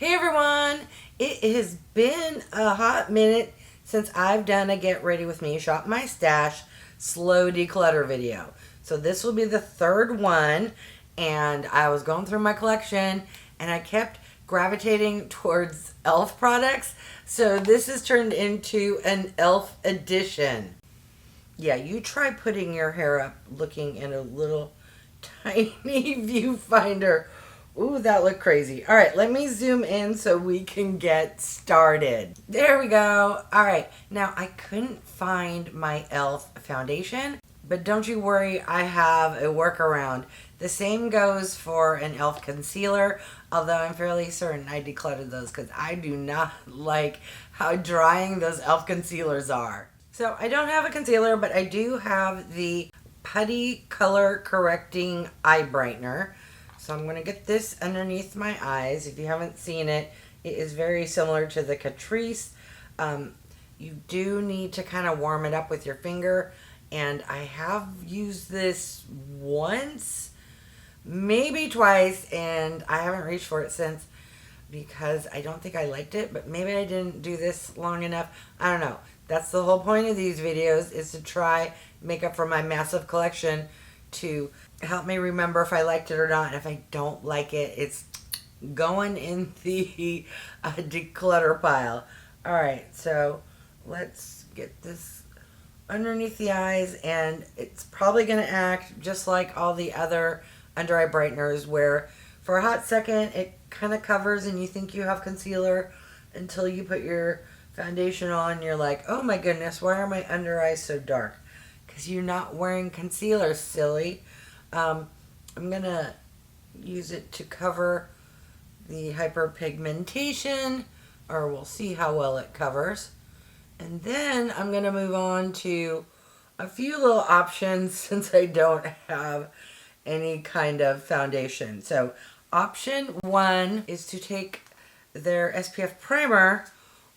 Hey everyone! It has been a hot minute since I've done a Get Ready With Me Shop My Stash slow declutter video. So this will be the third one, and I was going through my collection and I kept gravitating towards e.l.f. products. So this has turned into an e.l.f. edition. Yeah, you try putting your hair up looking in a little tiny viewfinder. Ooh, that looked crazy. All right, let me zoom in so we can get started. There we go. All right, now I couldn't find my e.l.f. foundation, but don't you worry, I have a workaround. The same goes for an e.l.f. concealer, although I'm fairly certain I decluttered those because I do not like how drying those e.l.f. concealers are. So I don't have a concealer, but I do have the Putty Color Correcting Eye Brightener. So I'm going to get this underneath my eyes. If you haven't seen it, it is very similar to the Catrice. You do need to kind of warm it up with your finger. And I have used this once, maybe twice, and I haven't reached for it since because I don't think I liked it. But maybe I didn't do this long enough. I don't know. That's the whole point of these videos, is to try make up for my massive collection, to help me remember if I liked it or not. And if I don't like it, it's going in the declutter pile. All right, so let's get this underneath the eyes, and it's probably going to act just like all the other under eye brighteners, where for a hot second it kind of covers and you think you have concealer until you put your foundation on. You're like, oh my goodness, why are my under eyes so dark? Because you're not wearing concealer, silly. I'm going to use it to cover the hyperpigmentation, or we'll see how well it covers. And then I'm going to move on to a few little options since I don't have any kind of foundation. So option one is to take their SPF primer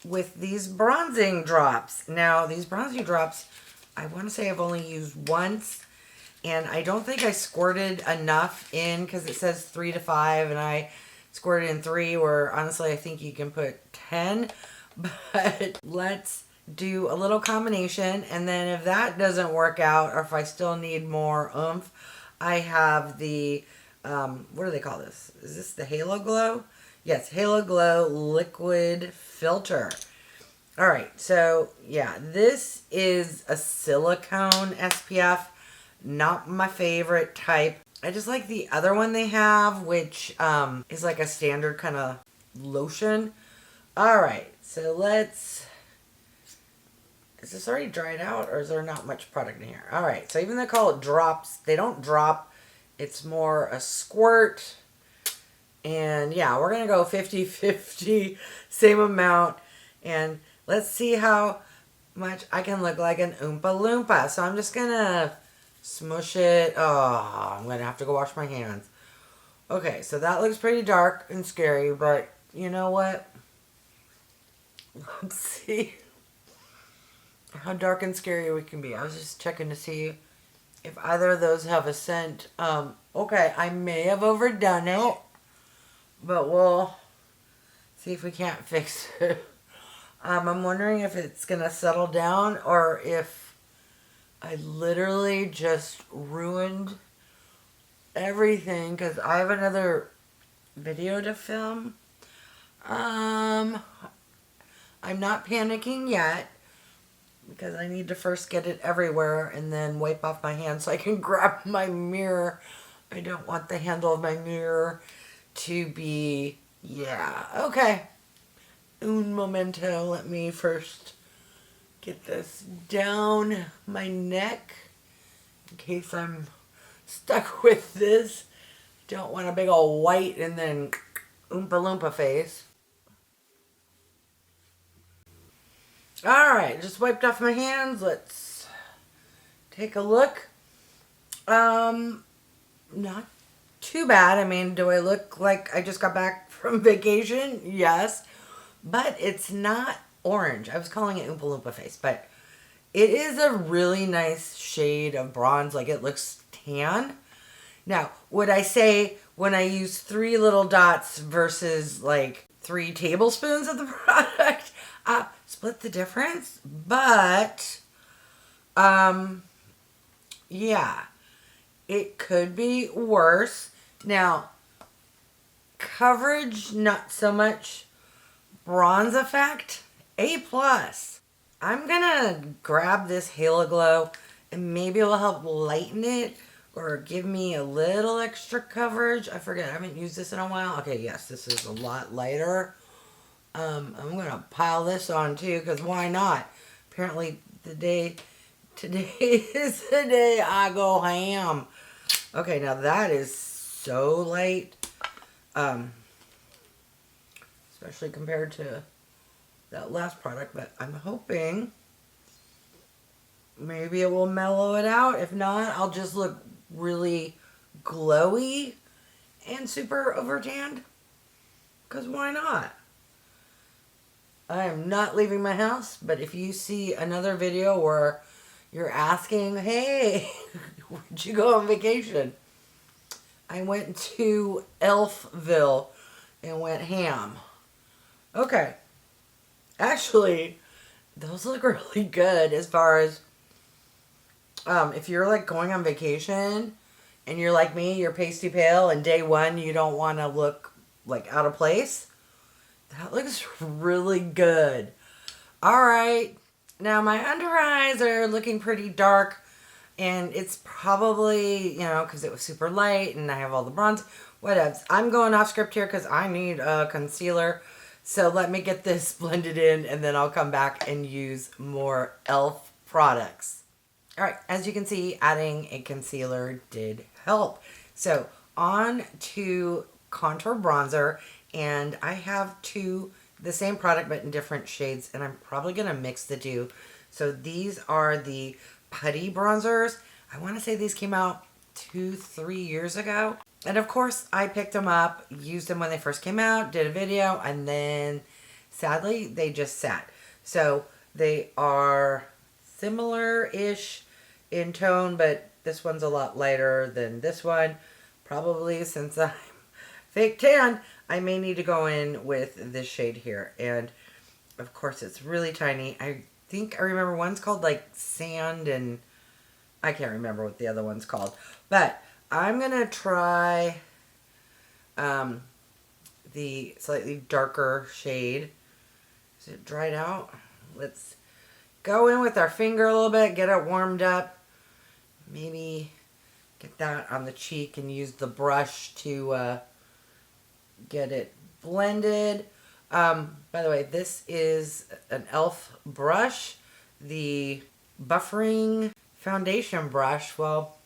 with these bronzing drops. Now, these bronzing drops, I want to say I've only used once, and I don't think I squirted enough in, because it says 3 to 5, and I squirted in 3, where honestly I think you can put 10. But let's do a little combination, and then if that doesn't work out, or if I still need more oomph, I have the, what do they call this? Is this the Halo Glow? Yes, Halo Glow Liquid Filter. All right, so yeah, this is a silicone SPF, not my favorite type. I just like the other one they have, which is like a standard kind of lotion. All right, so let's, is this already dried out, or is there not much product in here? All right, so even though they call it drops, they don't drop. It's more a squirt. And yeah, we're going to go 50-50, same amount. And let's see how much I can look like an Oompa Loompa. So I'm just going to smush it. Oh, I'm going to have to go wash my hands. Okay, so that looks pretty dark and scary, but you know what? Let's see how dark and scary we can be. I was just checking to see if either of those have a scent. Okay, I may have overdone it, but we'll see if we can't fix it. I'm wondering if it's going to settle down, or if I literally just ruined everything, because I have another video to film. I'm not panicking yet, because I need to first get it everywhere and then wipe off my hands so I can grab my mirror. I don't want the handle of my mirror to be, yeah, okay. Un momento, let me first get this down my neck in case I'm stuck with this. Don't want a big old white and then Oompa Loompa face. Alright, just wiped off my hands. Let's take a look. Not too bad. I mean, do I look like I just got back from vacation? Yes. But it's not orange. I was calling it Oompa Loompa face, but it is a really nice shade of bronze. Like, it looks tan. Now, would I say when I use 3 little dots versus like 3 tablespoons of the product. Split the difference, but yeah, it could be worse. Now, coverage, not so much. Bronze effect, A+. I'm gonna grab this Halo Glow and maybe it will help lighten it or give me a little extra coverage. I forget, I haven't used this in a while. Okay, yes, this is a lot lighter. I'm gonna pile this on too, because why not? Apparently today is the day I go ham. Okay, now that is so light. Especially compared to that last product, but I'm hoping maybe it will mellow it out. If not, I'll just look really glowy and super over tanned, because why not? I am not leaving my house, but if you see another video where you're asking, hey, where'd you go on vacation? I went to Elfville and went ham. Okay. Actually, those look really good as far as if you're like going on vacation and you're like me, you're pasty pale, and day one you don't want to look like out of place. That looks really good. Alright. Now my under eyes are looking pretty dark, and it's probably, you know, because it was super light and I have all the bronze. Whatevs. I'm going off script here because I need a concealer. So let me get this blended in and then I'll come back and use more e.l.f. products. Alright, as you can see, adding a concealer did help. So on to contour bronzer, and I have the same product but in different shades, and I'm probably going to mix the two. So these are the Putty bronzers. I want to say these came out 2-3 years ago. And of course, I picked them up, used them when they first came out, did a video, and then sadly, they just sat. So they are similar-ish in tone, but this one's a lot lighter than this one. Probably since I'm fake tan, I may need to go in with this shade here. And of course, it's really tiny. I think I remember one's called like Sand, and I can't remember what the other one's called. But I'm going to try the slightly darker shade. Is it dried out? Let's go in with our finger a little bit, get it warmed up. Maybe get that on the cheek and use the brush to get it blended. By the way, this is an e.l.f. brush. The buffering foundation brush, well,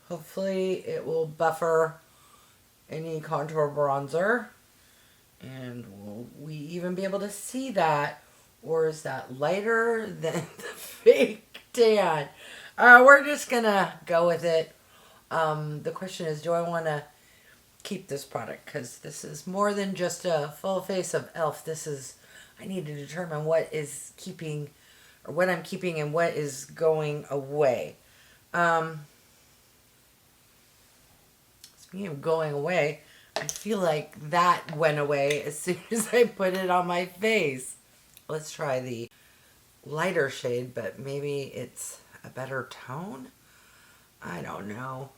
hopefully it will buffer any contour bronzer. And will we even be able to see that? Or is that lighter than the fake tan? We're just going to go with it. The question is, do I want to keep this product? Because this is more than just a full face of e.l.f. This is, I need to determine what is keeping, or what I'm keeping and what is going away. Speaking of going away, I feel like that went away as soon as I put it on my face. Let's try the lighter shade, but maybe it's a better tone? I don't know.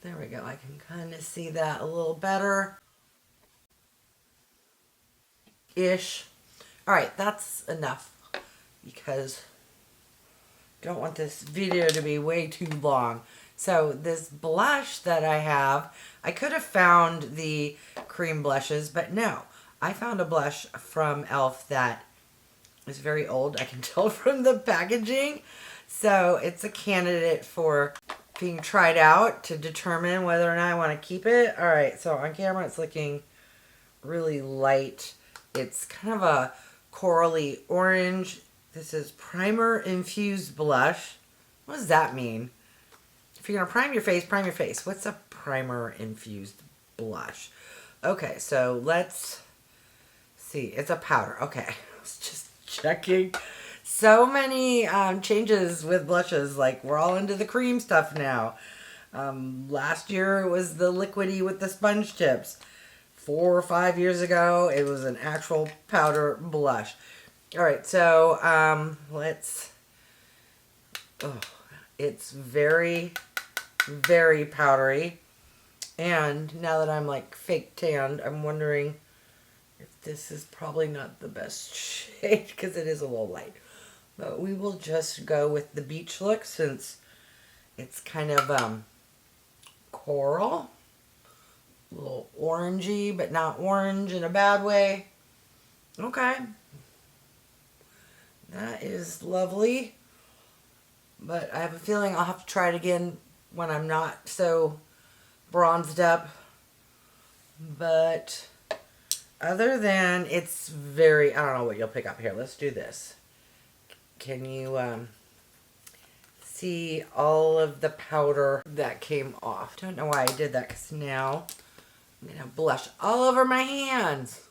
There we go. I can kind of see that a little better. Ish. Alright, that's enough. Because I don't want this video to be way too long. So this blush that I have, I could have found the cream blushes, but no. I found a blush from e.l.f. that is very old. I can tell from the packaging. So it's a candidate for being tried out to determine whether or not I want to keep it. Alright, so on camera it's looking really light. It's kind of a corally orange. This is Primer-Infused blush. What does that mean? If you're going to prime your face, prime your face. What's a Primer-Infused blush? Okay, so let's see. It's a powder. Okay, I was just checking. So many changes with blushes. Like, we're all into the cream stuff now. Last year it was the liquidy with the sponge tips. 4 or 5 years ago. It was an actual powder blush. All right, so it's very, very powdery. And now that I'm like fake tanned, I'm wondering if this is probably not the best shade because it is a little light. But we will just go with the beach look since it's kind of coral. A little orangey, but not orange in a bad way. Okay. That is lovely. But I have a feeling I'll have to try it again when I'm not so bronzed up. But other than it's very, I don't know what you'll pick up here. Let's do this. Can you see all of the powder that came off? Don't know why I did that because now I'm going to blush all over my hands.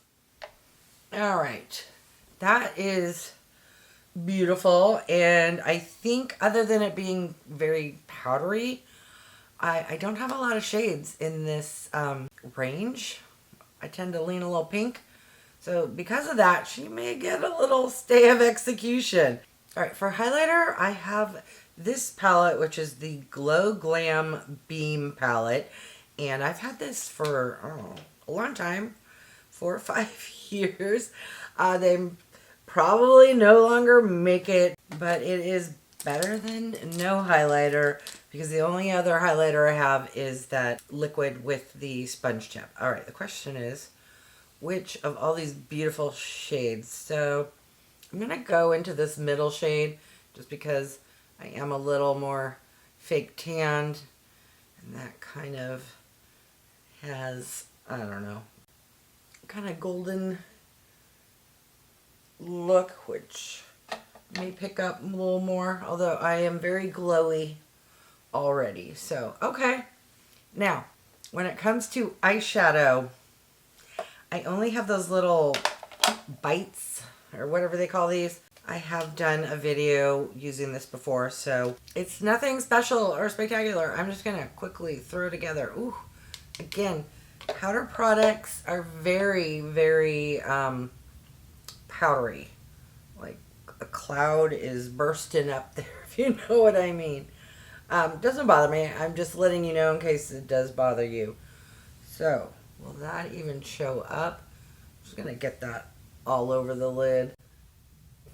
All right. That is beautiful. And I think other than it being very powdery, I don't have a lot of shades in this range. I tend to lean a little pink. So because of that, she may get a little stay of execution. All right, for highlighter, I have this palette, which is the Glow Glam Beam palette. And I've had this for, a long time, 4 or 5 years. They probably no longer make it, but it is better than no highlighter because the only other highlighter I have is that liquid with the sponge tip. All right, the question is, which of all these beautiful shades? So I'm going to go into this middle shade just because I am a little more fake tanned, and that kind of has, I don't know, kind of golden look, which may pick up a little more, although I am very glowy already. So, okay. Now, when it comes to eyeshadow, I only have those little bites, or whatever they call these. I have done a video using this before, so it's nothing special or spectacular. I'm just going to quickly throw together. Ooh, again, powder products are very, very powdery. Like a cloud is bursting up there, if you know what I mean. Doesn't bother me. I'm just letting you know in case it does bother you. So, will that even show up? I'm just going to get that all over the lid.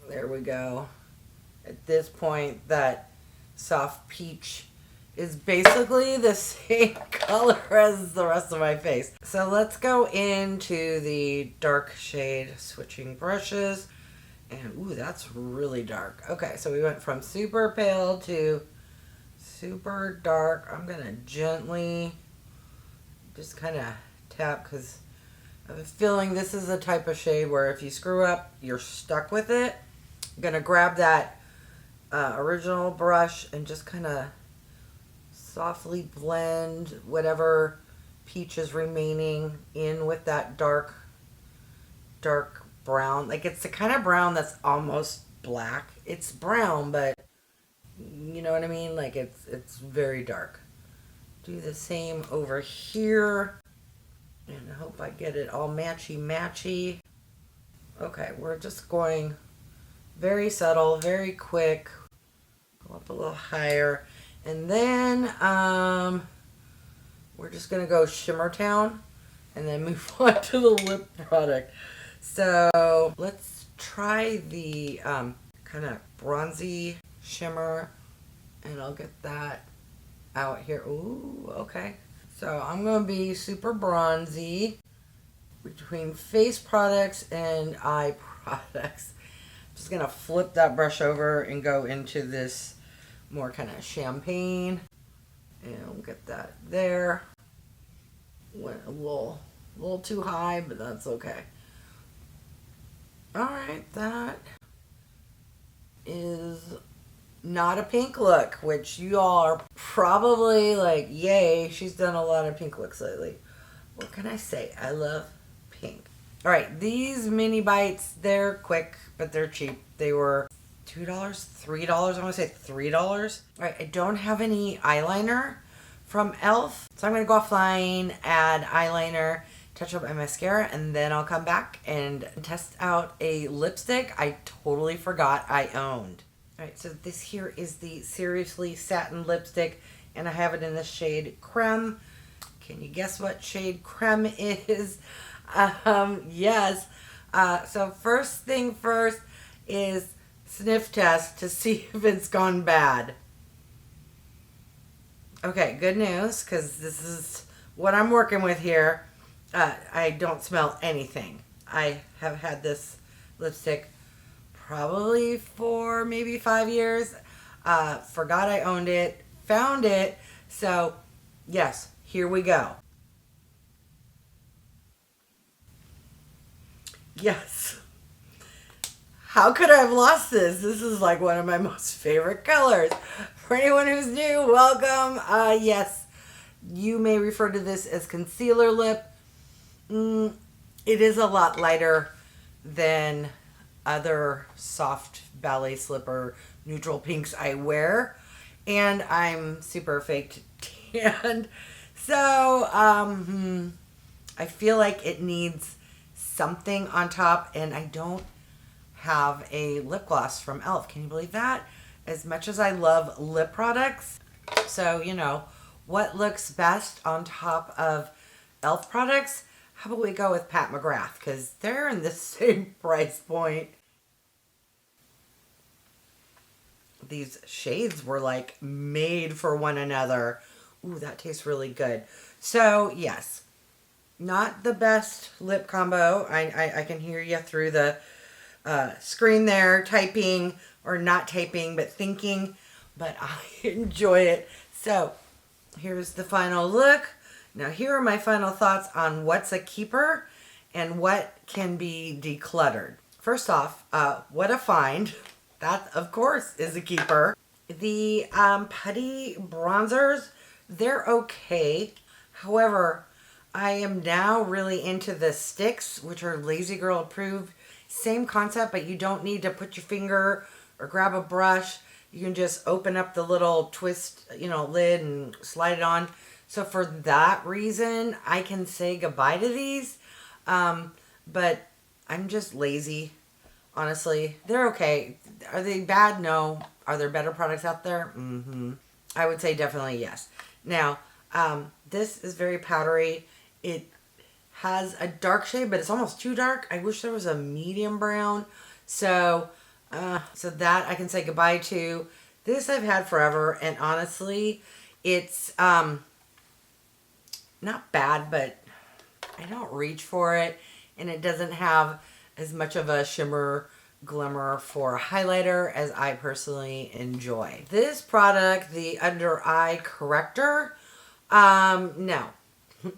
There we go. At this point, that soft peach is basically the same color as the rest of my face. So let's go into the dark shade, switching brushes. And ooh, that's really dark. Okay, so we went from super pale to super dark. I'm gonna gently just kind of tap because I have a feeling this is the type of shade where if you screw up, you're stuck with it. I'm gonna grab that original brush and just kind of softly blend whatever peach is remaining in with that dark brown. Like it's the kind of brown that's almost black. It's brown, but you know what I mean? Like it's very dark. Do the same over here. And I hope I get it all matchy. Okay, we're just going very subtle, very quick. Go up a little higher. And then we're just going to go Shimmer Town and then move on to the lip product. So let's try the kind of bronzy shimmer, and I'll get that out here. Ooh, okay. So I'm going to be super bronzy between face products and eye products. I'm just going to flip that brush over and go into this more kind of champagne. And we'll get that there. Went a little too high, but that's okay. Alright, that is not a pink look, which you all are probably like, yay, she's done a lot of pink looks lately. What can I say? I love pink. Alright, these mini bites, they're quick, but they're cheap. They were $2, $3, I want to say $3. Alright, I don't have any eyeliner from e.l.f. So I'm going to go offline, add eyeliner, touch up my mascara, and then I'll come back and test out a lipstick I totally forgot I owned. Alright, so this here is the SRSLY Satin lipstick, and I have it in the shade Creme. Can you guess what shade Creme is? Yes. So first thing first is sniff test to see if it's gone bad. Okay, good news, because this is what I'm working with here. I don't smell anything. I have had this lipstick probably for maybe 5 years. Forgot I owned it, found it. So, yes, here we go. Yes. How could I have lost this? This is like one of my most favorite colors. For anyone who's new, welcome. Yes, you may refer to this as concealer lip. It is a lot lighter than other soft ballet slipper neutral pinks I wear. And I'm super faked tanned. So, I feel like it needs something on top, and I don't have a lip gloss from e.l.f. Can you believe that? As much as I love lip products, so you know what looks best on top of e.l.f. products. How about we go with Pat McGrath, because they're in the same price point. These shades were like made for one another. Ooh, that tastes really good. So yes, not the best lip combo. I can hear you through the screen there, typing or not typing, but thinking. But I enjoy it. So here's the final look. Now here are my final thoughts on what's a keeper and what can be decluttered. First off, what a find. That, of course, is a keeper. The Putty bronzers, they're okay. However, I am now really into the sticks, which are Lazy Girl approved. Same concept, but you don't need to put your finger or grab a brush. You can just open up the little twist, lid and slide it on. So for that reason, I can say goodbye to these. But I'm just lazy, honestly. They're okay. Are they bad? No. Are there better products out there? I would say definitely yes. Now, this is very powdery. It has a dark shade, but it's almost too dark. I wish there was a medium brown. So that I can say goodbye to. This I've had forever, and honestly, it's not bad, but I don't reach for it, and it doesn't have as much of a shimmer glimmer for a highlighter as I personally enjoy. This product, the under eye corrector, no.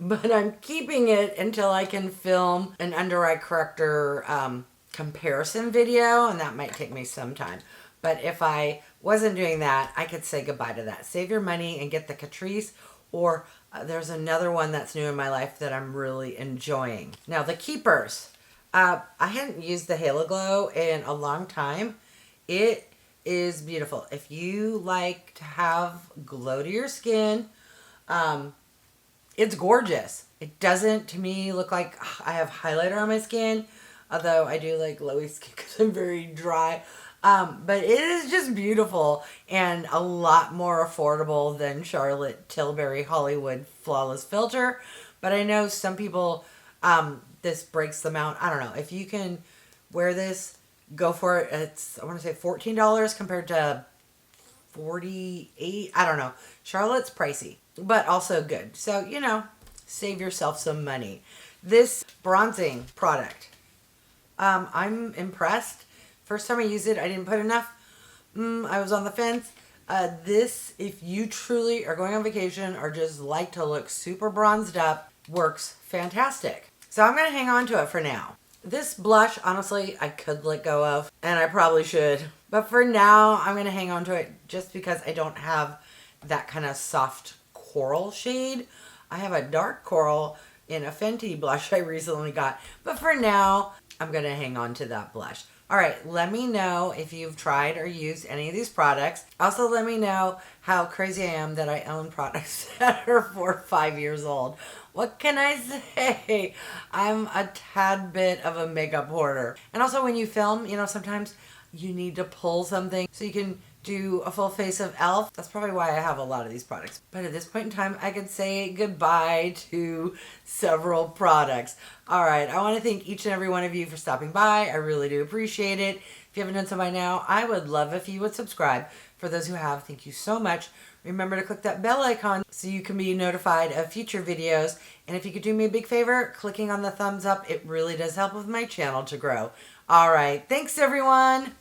But I'm keeping it until I can film an under eye corrector comparison video, and that might take me some time. But if I wasn't doing that, I could say goodbye to that. Save your money and get the Catrice, or there's another one that's new in my life that I'm really enjoying. Now, the keepers. I hadn't used the Halo Glow in a long time. It is beautiful. If you like to have glow to your skin, it's gorgeous. It doesn't, to me, look like I have highlighter on my skin, although I do like glowy skin because I'm very dry. But it is just beautiful and a lot more affordable than Charlotte Tilbury Hollywood Flawless Filter. But I know some people, this breaks them out. I don't know. If you can wear this, go for it. It's, I want to say $14 compared to $48. I don't know. Charlotte's pricey, but also good. So, save yourself some money. This bronzing product, I'm impressed. First time I used it, I didn't put enough. I was on the fence. This, if you truly are going on vacation or just like to look super bronzed up, works fantastic. So I'm going to hang on to it for now. This blush, honestly, I could let go of, and I probably should. But for now, I'm going to hang on to it just because I don't have that kind of soft coral shade. I have a dark coral in a Fenty blush I recently got. But for now, I'm going to hang on to that blush. All right, let me know if you've tried or used any of these products. Also, let me know how crazy I am that I own products that are 4 or 5 years old. What can I say? I'm a tad bit of a makeup hoarder. And also when you film, you know, sometimes you need to pull something so you can do a full face of e.l.f. That's probably why I have a lot of these products. But at this point in time, I could say goodbye to several products. All right, I want to thank each and every one of you for stopping by. I really do appreciate it. If you haven't done so by now, I would love if you would subscribe. For those who have, thank you so much. Remember to click that bell icon so you can be notified of future videos. And if you could do me a big favor, clicking on the thumbs up, it really does help with my channel to grow. All right, thanks everyone.